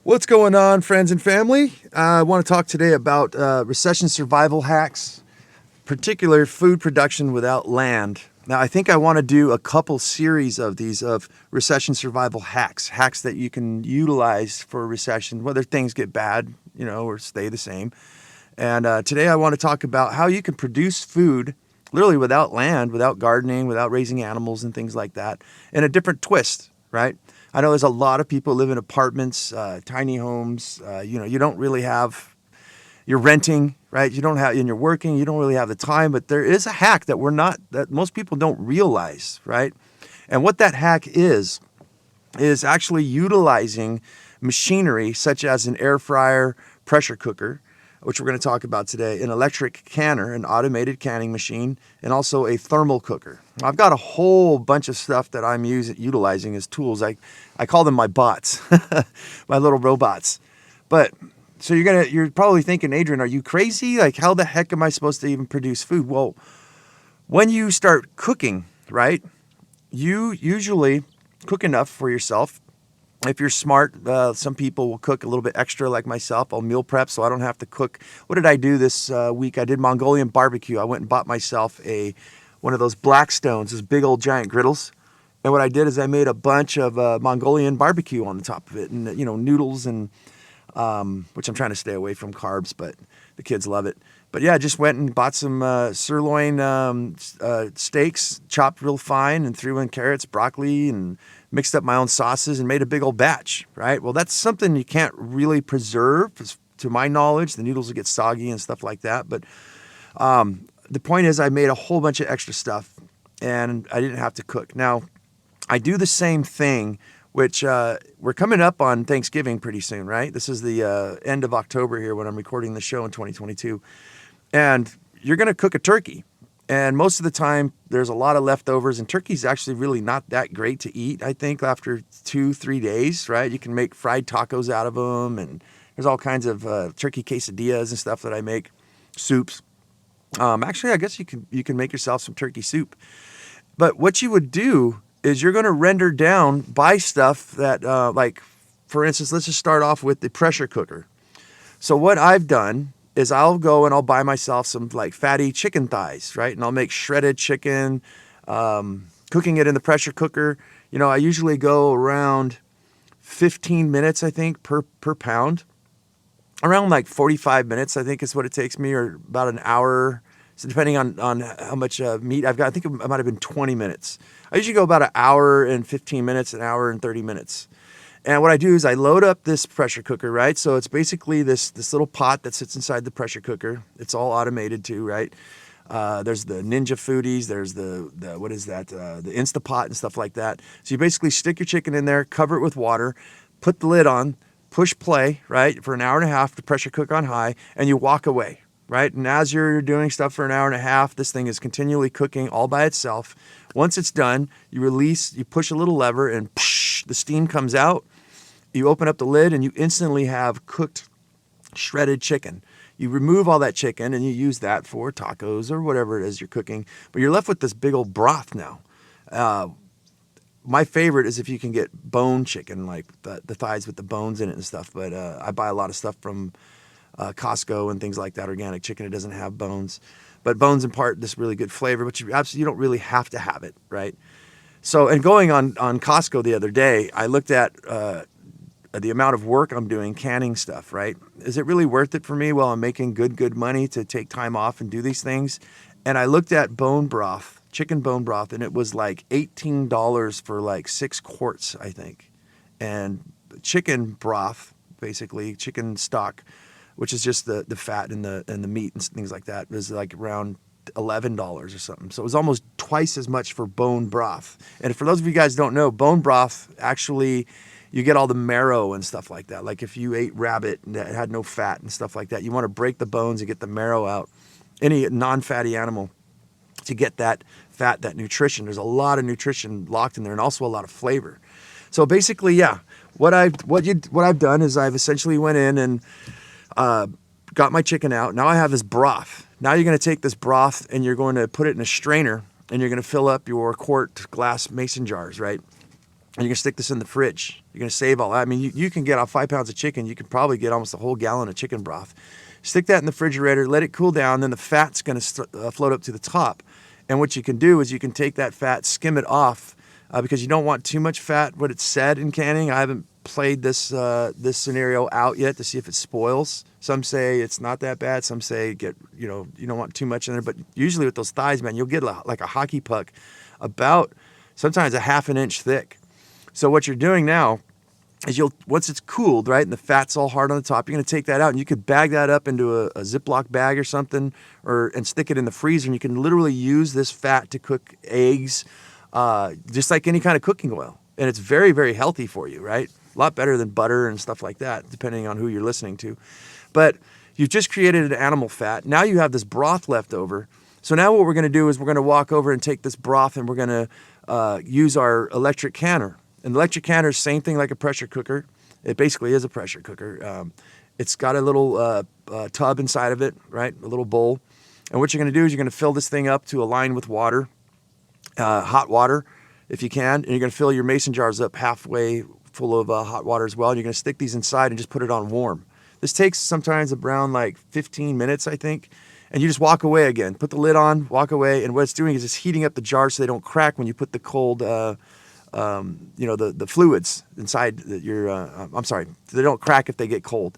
What's going on, friends and family? I want to talk today about recession survival hacks, particular food production without land. Now, I think I want to do a couple series of these of recession survival hacks that you can utilize for a recession, whether things get bad, or stay the same. And today I want to talk about how you can produce food literally without land, without gardening, without raising animals and things like that, in a different twist, right? I know there's a lot of people who live in apartments, tiny homes. You don't really have, you're renting, right? You don't have, and you're working, you don't really have the time, but there is a hack that most people don't realize, right? And what that hack is actually utilizing machinery such as an air fryer, pressure cooker, which we're going to talk about today, an electric canner, an automated canning machine, and also a thermal cooker. I've got a whole bunch of stuff that I'm utilizing as tools. I call them my bots, my little robots. But so you're probably thinking, Adrian, are you crazy? Like, how the heck am I supposed to even produce food? Well, when you start cooking, right, you usually cook enough for yourself. If you're smart, some people will cook a little bit extra like myself. I'll meal prep so I don't have to cook. What did I do this week? I did Mongolian barbecue. I went and bought myself one of those Blackstones, those big old giant griddles. And what I did is I made a bunch of Mongolian barbecue on the top of it, and noodles, and which I'm trying to stay away from carbs, but the kids love it. But yeah, I just went and bought some sirloin steaks, chopped real fine, and threw in carrots, broccoli, and mixed up my own sauces and made a big old batch, right? Well, that's something you can't really preserve, to my knowledge. The noodles will get soggy and stuff like that. But the point is, I made a whole bunch of extra stuff, and I didn't have to cook. Now, I do the same thing, which we're coming up on Thanksgiving pretty soon, right? This is the end of October here when I'm recording the show in 2022. And you're going to cook a turkey. And most of the time, there's a lot of leftovers, and turkey's actually really not that great to eat, I think, after 2-3 days, right? You can make fried tacos out of them, and there's all kinds of turkey quesadillas and stuff that I make, soups. Actually, I guess you can make yourself some turkey soup. But what you would do is you're going to render down, buy stuff that, like, for instance, let's just start off with the pressure cooker. So what I've done is I'll go and I'll buy myself some like fatty chicken thighs, right? And I'll make shredded chicken, cooking it in the pressure cooker. I usually go around 15 minutes, I think, per pound. Around like 45 minutes, I think is what it takes me, or about an hour. So depending on how much meat I've got, I think it might have been 20 minutes. I usually go about an hour and 15 minutes, an hour and 30 minutes. And what I do is I load up this pressure cooker, right? So it's basically this little pot that sits inside the pressure cooker. It's all automated too, right? There's the Ninja Foodies. There's the Instapot and stuff like that. So you basically stick your chicken in there, cover it with water, put the lid on, push play, right, for an hour and a half, the pressure cook on high, and you walk away, right? And as you're doing stuff for an hour and a half, this thing is continually cooking all by itself. Once it's done, you push a little lever, and the steam comes out. You open up the lid, and you instantly have cooked, shredded chicken. You remove all that chicken, and you use that for tacos or whatever it is you're cooking. But you're left with this big old broth now. My favorite is if you can get bone chicken, like the thighs with the bones in it and stuff. But I buy a lot of stuff from Costco and things like that, organic chicken. It doesn't have bones. But bones impart this really good flavor, but you don't really have to have it, right? So, and going on Costco the other day, I looked at the amount of work I'm doing canning stuff, right? Is it really worth it for me while I'm making good money to take time off and do these things? And I looked at bone broth, chicken bone broth, and it was like $18 for like 6 quarts, I think. And chicken broth, basically chicken stock, which is just the fat and the meat and things like that, was like around $11 or something. So it was almost twice as much for bone broth. And for those of you guys who don't know, bone broth actually, you get all the marrow and stuff like that. Like if you ate rabbit that had no fat and stuff like that, you want to break the bones and get the marrow out. Any non-fatty animal, to get that fat, that nutrition. There's a lot of nutrition locked in there, and also a lot of flavor. So basically, yeah, what I've done is I've essentially went in and got my chicken out. Now I have this broth. Now you're going to take this broth and you're going to put it in a strainer, and you're going to fill up your quart glass mason jars, right? And you're going to stick this in the fridge. You're going to save all that. I mean, you can get off 5 pounds of chicken. You can probably get almost a whole gallon of chicken broth. Stick that in the refrigerator, let it cool down, then the fat's going to float up to the top. And what you can do is you can take that fat, skim it off, because you don't want too much fat. What it said in canning, I haven't played this scenario out yet to see if it spoils. Some say it's not that bad. Some say you don't want too much in there. But usually with those thighs, man, you'll get like a hockey puck, about sometimes a half an inch thick. So what you're doing now is once it's cooled, right, and the fat's all hard on the top, you're going to take that out, and you could bag that up into a Ziploc bag or something, and stick it in the freezer, and you can literally use this fat to cook eggs, just like any kind of cooking oil. And it's very, very healthy for you, right? A lot better than butter and stuff like that, depending on who you're listening to. But you've just created an animal fat. Now you have this broth left over. So now what we're going to do is we're going to walk over and take this broth, and we're going to use our electric canner. An electric canner is the same thing like a pressure cooker. It basically is a pressure cooker. It's got a little tub inside of it, right? A little bowl. And what you're going to do is you're going to fill this thing up to a line with water, hot water if you can. And you're going to fill your mason jars up halfway full of hot water as well. And you're going to stick these inside and just put it on warm. This takes sometimes around like 15 minutes, I think. And you just walk away again. Put the lid on, walk away. And what it's doing is it's heating up the jars so they don't crack when you put the cold the fluids inside they don't crack if they get cold.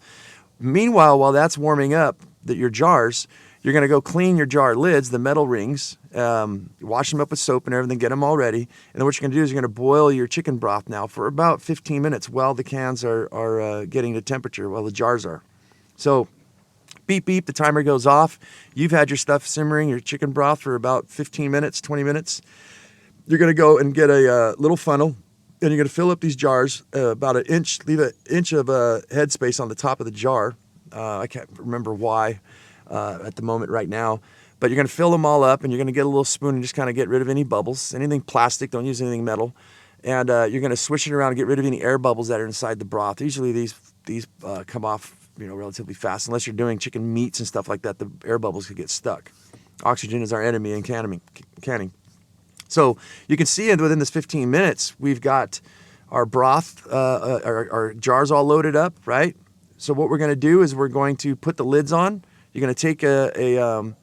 Meanwhile, while that's warming up your jars, you're going to go clean your jar lids, the metal rings, wash them up with soap and everything, get them all ready. And then what you're going to do is you're going to boil your chicken broth now for about 15 minutes while the cans are getting to temperature, while the jars are. So beep, beep, the timer goes off. You've had your stuff simmering, your chicken broth, for about 15 minutes, 20 minutes. You're going to go and get a little funnel, and you're going to fill up these jars about an inch, leave an inch of headspace on the top of the jar. I can't remember why at the moment right now, but you're going to fill them all up, and you're going to get a little spoon and just kind of get rid of any bubbles, anything plastic, don't use anything metal. And you're going to swish it around and get rid of any air bubbles that are inside the broth. Usually these come off relatively fast. Unless you're doing chicken meats and stuff like that, the air bubbles could get stuck. Oxygen is our enemy in canning. So you can see within this 15 minutes, we've got our broth, our jars all loaded up, right? So what we're going to do is we're going to put the lids on. You're going to take a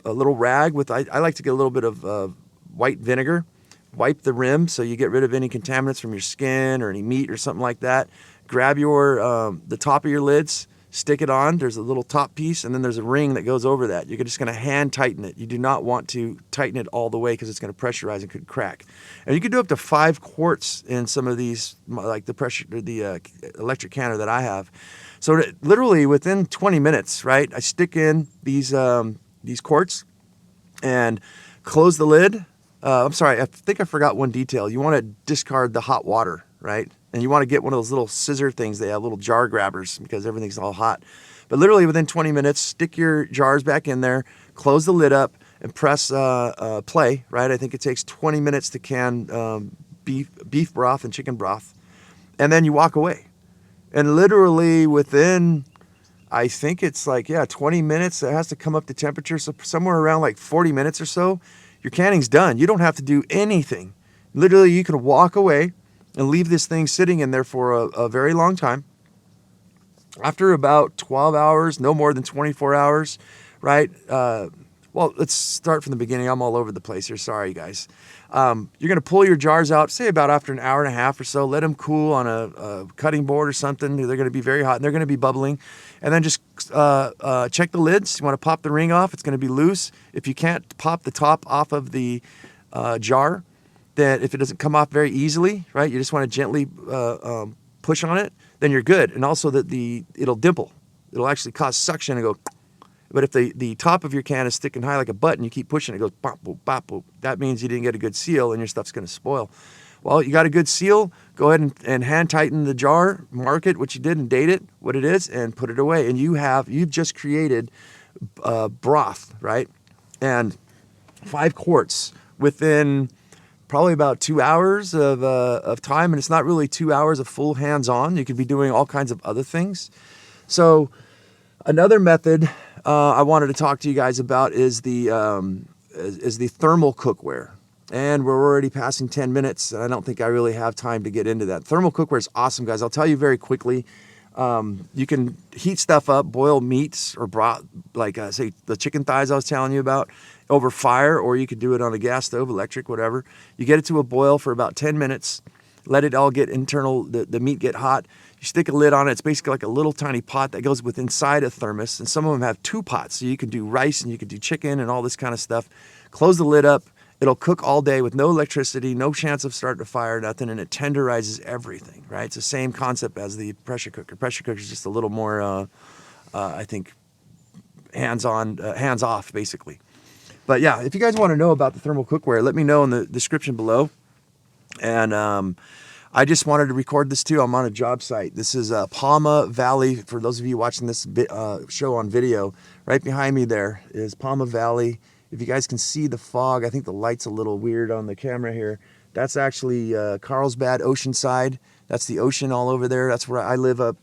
little rag with, I like to get a little bit of white vinegar, wipe the rim so you get rid of any contaminants from your skin or any meat or something like that. Grab the top of your lids, stick it on. There's a little top piece, and then there's a ring that goes over that. You're just going to hand tighten it. You do not want to tighten it all the way because it's going to pressurize and could crack. And you can do up to 5 quarts in some of these, like the electric canner that I have. So literally within 20 minutes, right, I stick in these quarts and close the lid. I'm sorry, I think I forgot one detail. You want to discard the hot water, right? And you want to get one of those little scissor things. They have little jar grabbers because everything's all hot. But literally within 20 minutes, stick your jars back in there, close the lid up, and press play, right? I think it takes 20 minutes to can beef broth and chicken broth. And then you walk away. And literally within, I think it's 20 minutes, it has to come up to temperature. So somewhere around like 40 minutes or so, your canning's done. You don't have to do anything. Literally, you can walk away and leave this thing sitting in there for a very long time. After about 12 hours, no more than 24 hours, right? Well, let's start from the beginning. I'm all over the place here. Sorry, guys. You're going to pull your jars out, say about after an hour and a half or so. Let them cool on a cutting board or something. They're going to be very hot, and they're going to be bubbling. And then just check the lids. You want to pop the ring off. It's going to be loose. If you can't pop the top off of the jar, then if it doesn't come off very easily, right, you just want to gently push on it, then you're good. And also it'll dimple. It'll actually cause suction and go. But if the top of your can is sticking high like a button, you keep pushing, it goes bop, boop, bop, boop. That means you didn't get a good seal and your stuff's going to spoil. Well, you got a good seal, go ahead and hand tighten the jar, mark it, what you did, and date it, what it is, and put it away. And you've just created broth, right? And 5 quarts within probably about 2 hours of time. And it's not really 2 hours of full hands-on. You could be doing all kinds of other things. So another method I wanted to talk to you guys about is the thermal cookware. And we're already passing 10 minutes, and I don't think I really have time to get into that. Thermal cookware is awesome, guys. I'll tell you very quickly. You can heat stuff up, boil meats or broth, like say the chicken thighs I was telling you about, over fire, or you could do it on a gas stove, electric, whatever. You get it to a boil for about 10 minutes. Let it all get the meat get hot. You stick a lid on it. It's basically like a little tiny pot that goes with inside a thermos. And some of them have 2 pots. So you can do rice and you can do chicken and all this kind of stuff. Close the lid up. It'll cook all day with no electricity, no chance of starting a fire, nothing. And it tenderizes everything, right? It's the same concept as the pressure cooker. Pressure cooker is just a little more, I think, hands off, basically. But yeah, if you guys want to know about the thermal cookware, let me know in the description below. And I just wanted to record this too. I'm on a job site. This is Palma Valley. For those of you watching this show on video, right behind me there is Palma Valley. If you guys can see the fog, I think the light's a little weird on the camera here. That's actually Carlsbad, Oceanside. That's the ocean all over there. That's where I live up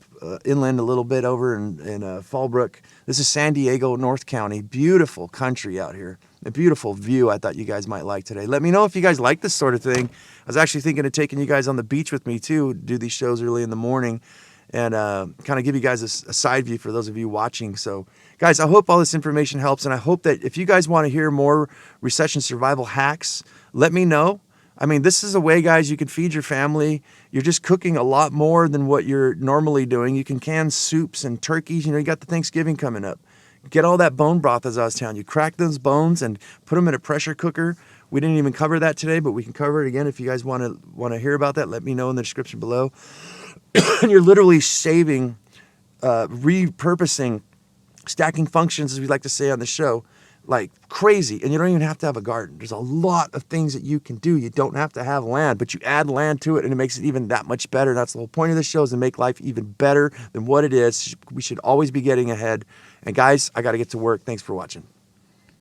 inland a little bit over in Fallbrook. This is San Diego, North County. Beautiful country out here. A beautiful view I thought you guys might like today. Let me know if you guys like this sort of thing. I was actually thinking of taking you guys on the beach with me too, do these shows early in the morning and kind of give you guys a side view for those of you watching. So guys, I hope all this information helps, and I hope that if you guys want to hear more recession survival hacks, let me know. I mean, this is a way, guys, you can feed your family. You're just cooking a lot more than what you're normally doing. You can can soups and turkeys. You know, you got the Thanksgiving coming up. Get all that bone broth, as I was telling you. Crack those bones and put them in a pressure cooker. We didn't even cover that today, but we can cover it again. If you guys want to hear about that, let me know in the description below. And you're literally saving, repurposing, stacking functions, as we like to say on the show, like crazy. And you don't even have to have a garden. There's a lot of things that you can do. You don't have to have land, but you add land to it and it makes it even that much better. That's the whole point of this show, is to make life even better than what it is. We should always be getting ahead. And guys, I got to get to work. Thanks for watching.